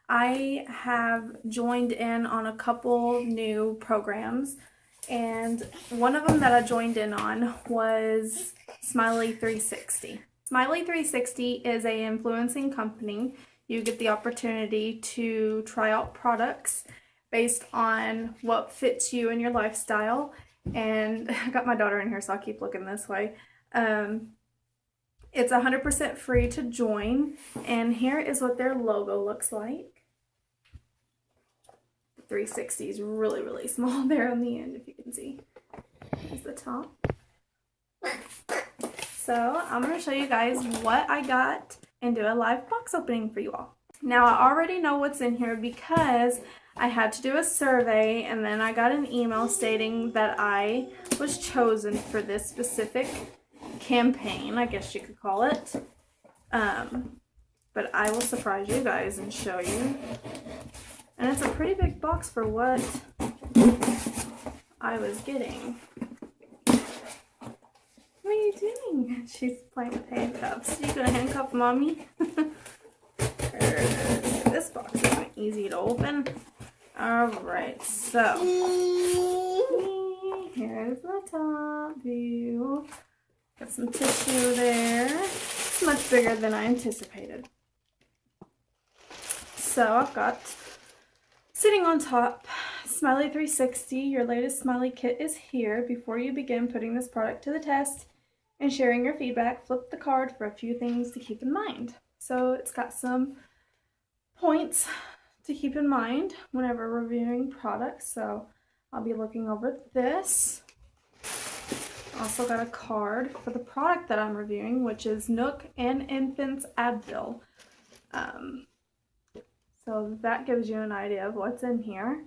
I have joined in on a couple new programs, and one of them that I joined in on was Smiley 360. Smiley 360 is a influencing company. You get the opportunity to try out products based on what fits you and your lifestyle. And I got my daughter in here, so I'll keep looking this way. It's 100% free to join, and here is what their logo looks like. 360 is really, really small there on the end, if you can see. Here's the top. So I'm going to show you guys what I got and do a live box opening for you all. Now, I already know what's in here because I had to do a survey, and then I got an email stating that I was chosen for this specific campaign, I guess you could call it. But I will surprise you guys and show you. And it's a pretty big box for what I was getting. What are you doing? She's playing with handcuffs. You gonna handcuff mommy? This box isn't easy to open. Alright, so here's the top view. Got some tissue there. It's much bigger than I anticipated. So I've got, sitting on top, Smiley 360. Your latest Smiley kit is here. Before you begin putting this product to the test and sharing your feedback, flip the card for a few things to keep in mind. So it's got some points to keep in mind whenever reviewing products. So I'll be looking over this. Also got a card for the product that I'm reviewing, which is Nook and Infants Advil. So that gives you an idea of what's in here.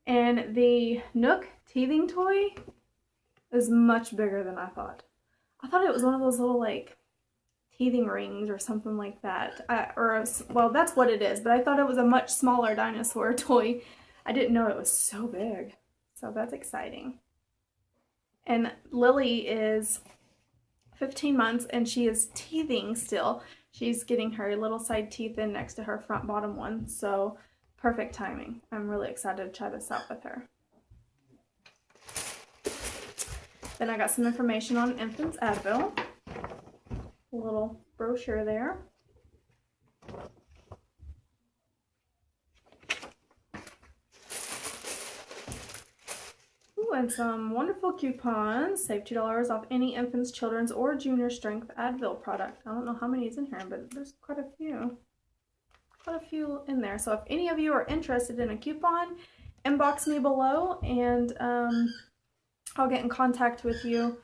And the Nook teething toy is much bigger than I thought. I thought it was one of those little like teething rings or something like that. Well, that's what it is, but I thought it was a much smaller dinosaur toy. I didn't know it was so big. So that's exciting. And Lily is 15 months and she is teething still. She's getting her little side teeth in next to her front bottom one. So perfect timing. I'm really excited to try this out with her. Then I got some information on Infants Advil. A little brochure there. And some wonderful coupons. Save $2 off any infants, children's, or junior strength Advil product. I don't know how many is in here, but there's quite a few. Quite a few in there. So if any of you are interested in a coupon, inbox me below and I'll get in contact with you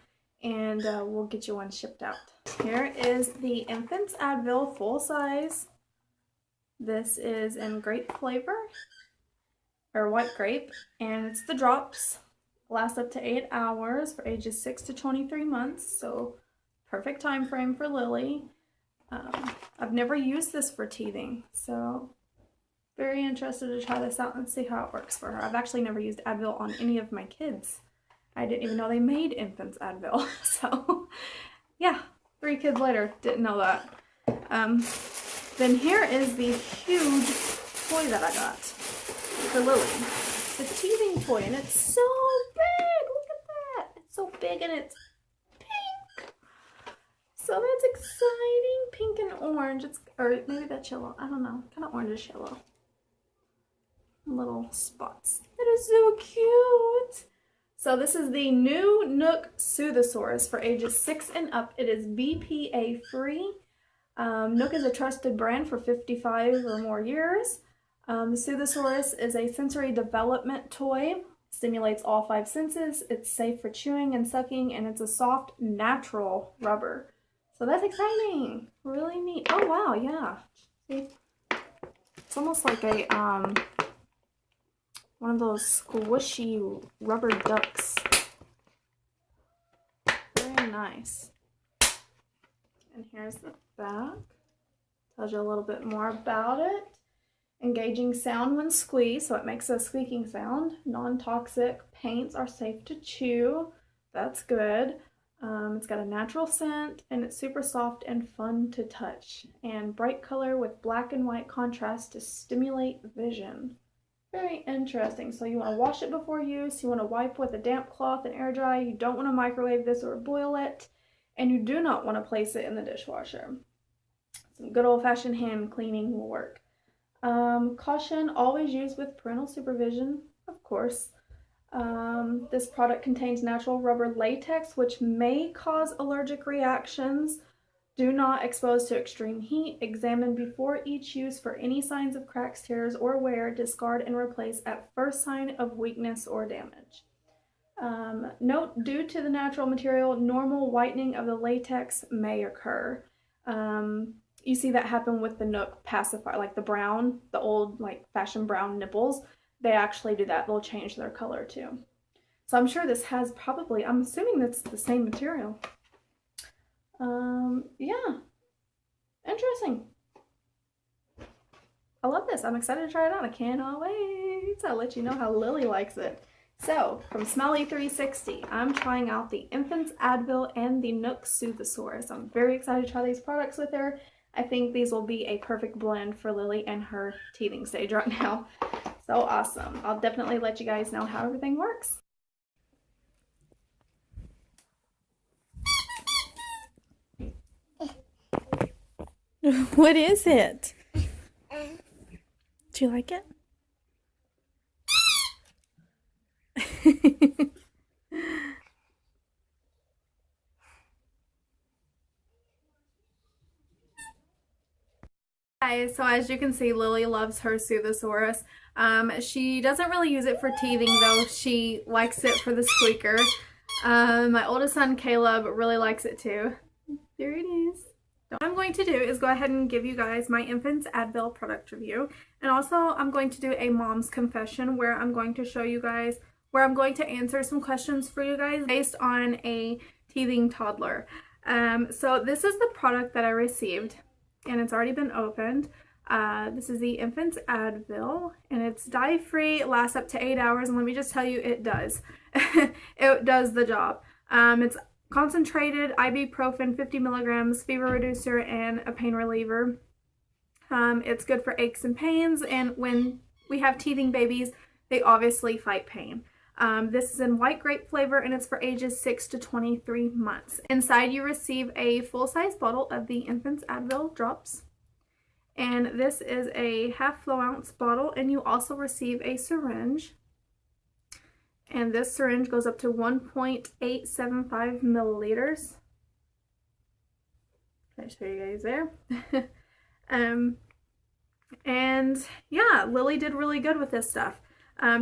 and we'll get you one shipped out. Here is the Infants Advil full size. This is in grape flavor, or white grape, and it's the drops. Lasts up to 8 hours for ages 6 to 23 months, so perfect time frame for Lily. I've never used this for teething, so very interested to try this out and see how it works for her. I've actually never used Advil on any of my kids. I didn't even know they made Infants Advil, so yeah, 3 kids later, didn't know that. Then here is the huge toy that I got for Lily. The teething toy, and it's so big. Look at that. It's so big and it's pink. So that's exciting. Pink and orange. Or maybe that's yellow. I don't know. Kind of orangish yellow. Little spots. That is so cute. So this is the new Nook Soothosaurus for ages 6 and up. It is BPA free. Nook is a trusted brand for 55 or more years. The Soothosaurus is a sensory development toy, stimulates all 5 senses, it's safe for chewing and sucking, and it's a soft, natural rubber. So that's exciting, really neat. Oh wow, yeah. See? It's almost like a, one of those squishy rubber ducks. Very nice. And here's the back. Tells you a little bit more about it. Engaging sound when squeezed, so it makes a squeaking sound. Non-toxic paints are safe to chew. That's good. It's got a natural scent and it's super soft and fun to touch, and bright color with black and white contrast to stimulate vision. Very interesting. So you want to wash it before use, you want to wipe with a damp cloth and air dry, you don't want to microwave this or boil it, and you do not want to place it in the dishwasher. Some good old-fashioned hand cleaning will work. Caution, always use with parental supervision, of course. This product contains natural rubber latex, which may cause allergic reactions. Do not expose to extreme heat. Examine before each use for any signs of cracks, tears, or wear. Discard and replace at first sign of weakness or damage. Note, due to the natural material, normal whitening of the latex may occur. You see that happen with the Nook pacifier, like the brown, the old like fashion brown nipples. They actually do that. They'll change their color too. So I'm sure this has probably, I'm assuming that's the same material. Yeah, interesting. I love this. I'm excited to try it out. I cannot wait. I'll let you know how Lily likes it. So from Smiley 360, I'm trying out the Infants Advil and the Nook Soothosaurus. I'm very excited to try these products with her. I think these will be a perfect blend for Lily and her teething stage right now. So awesome. I'll definitely let you guys know how everything works. What is it? Do you like it? Guys, so as you can see, Lily loves her Soothosaurus. She doesn't really use it for teething though. She likes it for the squeaker. My oldest son Caleb really likes it too. There it is. What I'm going to do is go ahead and give you guys my Infants Advil product review, and also I'm going to do a mom's confession where I'm going to show you guys, where I'm going to answer some questions for you guys based on a teething toddler. So this is the product that I received, and it's already been opened. This is the Infants Advil, and it's dye-free. It lasts up to 8 hours, and let me just tell you, it does. It does the job. It's concentrated ibuprofen, 50 milligrams, fever reducer, and a pain reliever. It's good for aches and pains, and when we have teething babies, they obviously fight pain. This is in white grape flavor, and it's for ages 6 to 23 months. Inside you receive a full-size bottle of the Infants Advil drops, and this is a half flow ounce bottle, and you also receive a syringe. And this syringe goes up to 1.875 milliliters. Can I show you guys there? And yeah, Lily did really good with this stuff.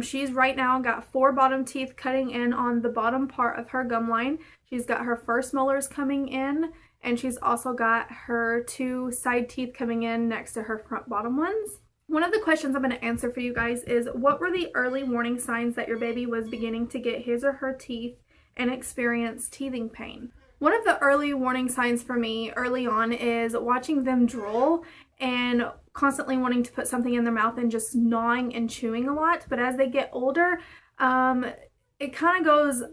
She's right now got 4 bottom teeth cutting in on the bottom part of her gum line. She's got her first molars coming in, and she's also got her 2 side teeth coming in next to her front bottom ones. One of the questions I'm going to answer for you guys is, what were the early warning signs that your baby was beginning to get his or her teeth and experience teething pain? One of the early warning signs for me early on is watching them drool and constantly wanting to put something in their mouth and just gnawing and chewing a lot. But as they get older, it kind of goes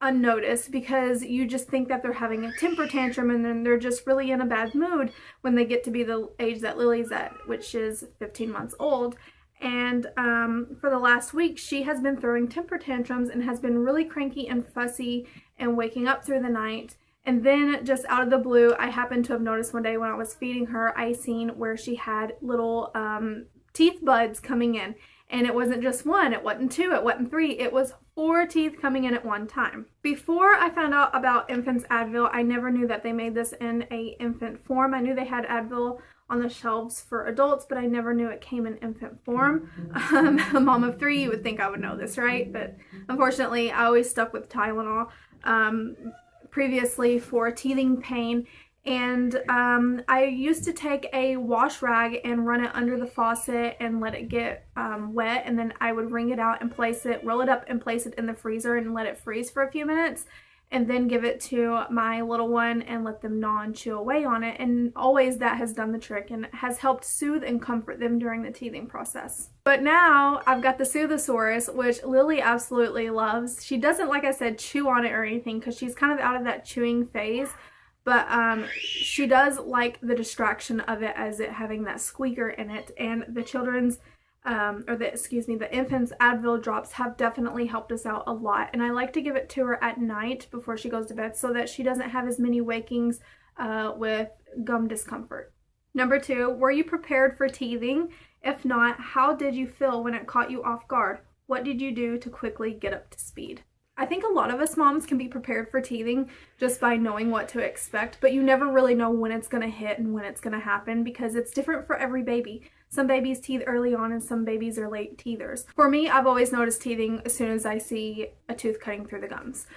unnoticed because you just think that they're having a temper tantrum, and then they're just really in a bad mood when they get to be the age that Lily's at, which is 15 months old. And for the last week, she has been throwing temper tantrums and has been really cranky and fussy and waking up through the night. And then just out of the blue, I happened to have noticed one day when I was feeding her, I seen where she had little teeth buds coming in. And it wasn't just 1, it wasn't 2, it wasn't 3, it was 4 teeth coming in at one time. Before I found out about Infants Advil, I never knew that they made this in a infant form. I knew they had Advil on the shelves for adults, but I never knew it came in infant form. A mom of 3, you would think I would know this, right? But unfortunately, I always stuck with Tylenol previously for teething pain. And I used to take a wash rag and run it under the faucet and let it get wet, and then I would wring it out and place it, roll it up and place it in the freezer and let it freeze for a few minutes. and then give it to my little one and let them gnaw and chew away on it. And always that has done the trick and has helped soothe and comfort them during the teething process. But now I've got the Soothosaurus, which Lily absolutely loves. She doesn't, like I said, chew on it or anything because she's kind of out of that chewing phase. But she does like the distraction of it as it having that squeaker in it. And the children's, the infant's Advil drops have definitely helped us out a lot. And I like to give it to her at night before she goes to bed so that she doesn't have as many wakings with gum discomfort. Number 2, were you prepared for teething? If not, how did you feel when it caught you off guard? What did you do to quickly get up to speed? I think a lot of us moms can be prepared for teething just by knowing what to expect, but you never really know when it's going to hit and when it's going to happen because it's different for every baby. Some babies teeth early on and some babies are late teethers. For me, I've always noticed teething as soon as I see a tooth cutting through the gums,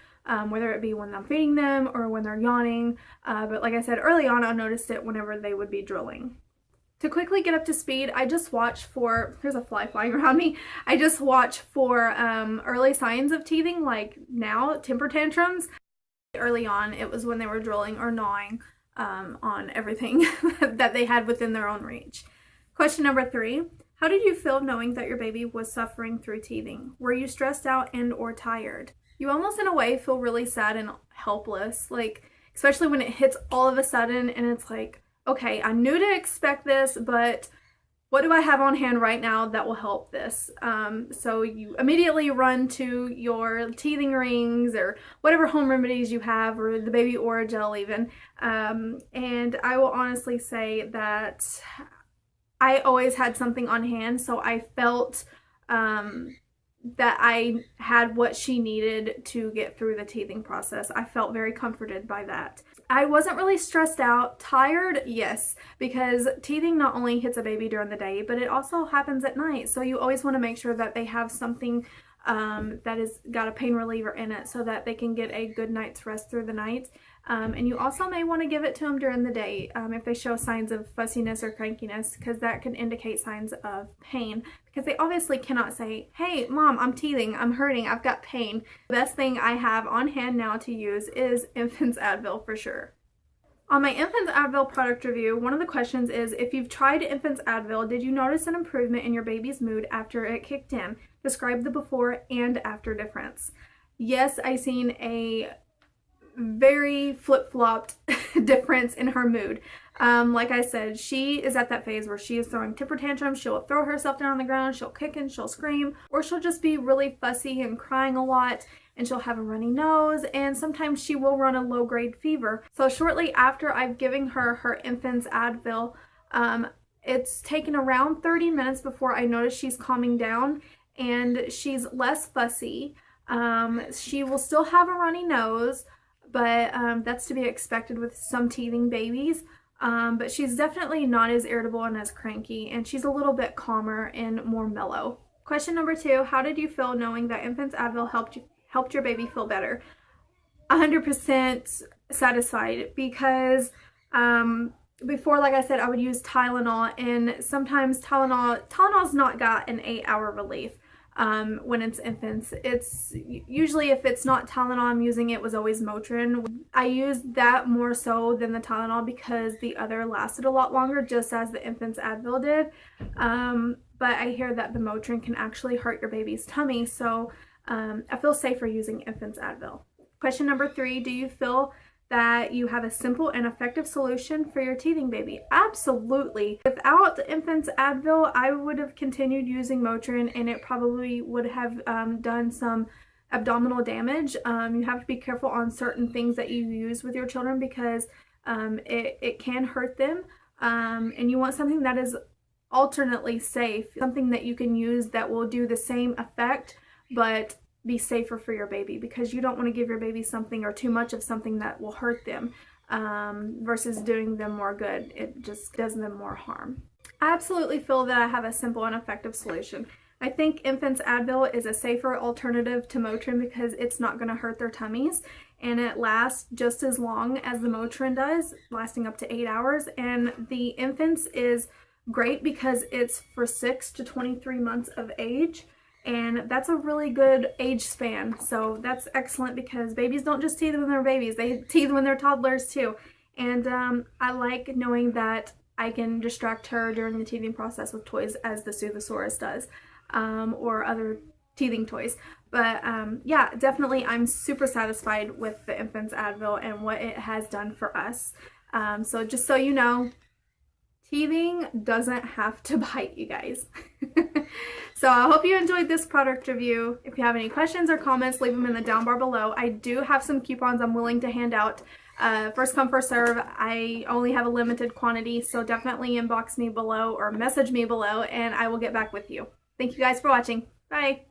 whether it be when I'm feeding them or when they're yawning. But like I said early on, I noticed it whenever they would be drooling. To quickly get up to speed, I just watch for, there's a fly flying around me, I just watch for early signs of teething, like now, temper tantrums. Early on, it was when they were drooling or gnawing on everything that they had within their own reach. Question number 3, how did you feel knowing that your baby was suffering through teething? Were you stressed out and or tired? You almost in a way feel really sad and helpless, like especially when it hits all of a sudden and it's like, okay, I knew to expect this, but what do I have on hand right now that will help this? So you immediately run to your teething rings or whatever home remedies you have, or the baby Orajel even. And I will honestly say that I always had something on hand, so I felt that I had what she needed to get through the teething process. I felt very comforted by that. I wasn't really stressed out. Tired, yes, because teething not only hits a baby during the day, but it also happens at night. So you always want to make sure that they have something that has got a pain reliever in it so that they can get a good night's rest through the night. And you also may want to give it to them during the day if they show signs of fussiness or crankiness, because that can indicate signs of pain. Because they obviously cannot say, hey, mom, I'm teething, I'm hurting, I've got pain. The best thing I have on hand now to use is Infant's Advil for sure. On my Infant's Advil product review, one of the questions is, if you've tried Infant's Advil, did you notice an improvement in your baby's mood after it kicked in? Describe the before and after difference. Yes, I seen a very flip-flopped difference in her mood. Like I said, she is at that phase where she is throwing temper tantrums. She'll throw herself down on the ground, she'll kick and she'll scream, or she'll just be really fussy and crying a lot, and she'll have a runny nose, and sometimes she will run a low-grade fever. So shortly after I've given her her Infant's Advil, it's taken around 30 minutes before I notice she's calming down and she's less fussy. She will still have a runny nose, but that's to be expected with some teething babies. But she's definitely not as irritable and as cranky, and she's a little bit calmer and more mellow. Question number 2, how did you feel knowing that Infant's Advil helped your baby feel better? 100% satisfied, because before, like I said, I would use Tylenol, and sometimes Tylenol's not got an 8-hour relief. When it's infants, it's usually, if it's not Tylenol I'm using, it was always Motrin. I used that more so than the Tylenol because the other lasted a lot longer, just as the Infant's Advil did. But I hear that the Motrin can actually hurt your baby's tummy, so I feel safer using Infant's Advil. Question number 3, do you feel that you have a simple and effective solution for your teething baby? Absolutely. Without Infant's Advil, I would have continued using Motrin, and it probably would have done some abdominal damage. You have to be careful on certain things that you use with your children, because it can hurt them, and you want something that is alternately safe, something that you can use that will do the same effect but be safer for your baby, because you don't want to give your baby something or too much of something that will hurt them versus doing them more good. It just does them more harm. I absolutely feel that I have a simple and effective solution. I think Infant's Advil is a safer alternative to Motrin because it's not going to hurt their tummies, and it lasts just as long as the Motrin does, lasting up to 8 hours. And the Infant's is great because it's for 6 to 23 months of age, and that's a really good age span. So that's excellent because babies don't just teeth when they're babies, they teeth when they're toddlers too. And I like knowing that I can distract her during the teething process with toys as the Soothosaurus does, or other teething toys. But yeah, definitely I'm super satisfied with the Infants Advil and what it has done for us. So just so you know, teething doesn't have to bite, you guys. So I hope you enjoyed this product review. If you have any questions or comments, leave them in the down bar below. I do have some coupons I'm willing to hand out. First come, first serve. I only have a limited quantity, so definitely inbox me below or message me below and I will get back with you. Thank you guys for watching. Bye.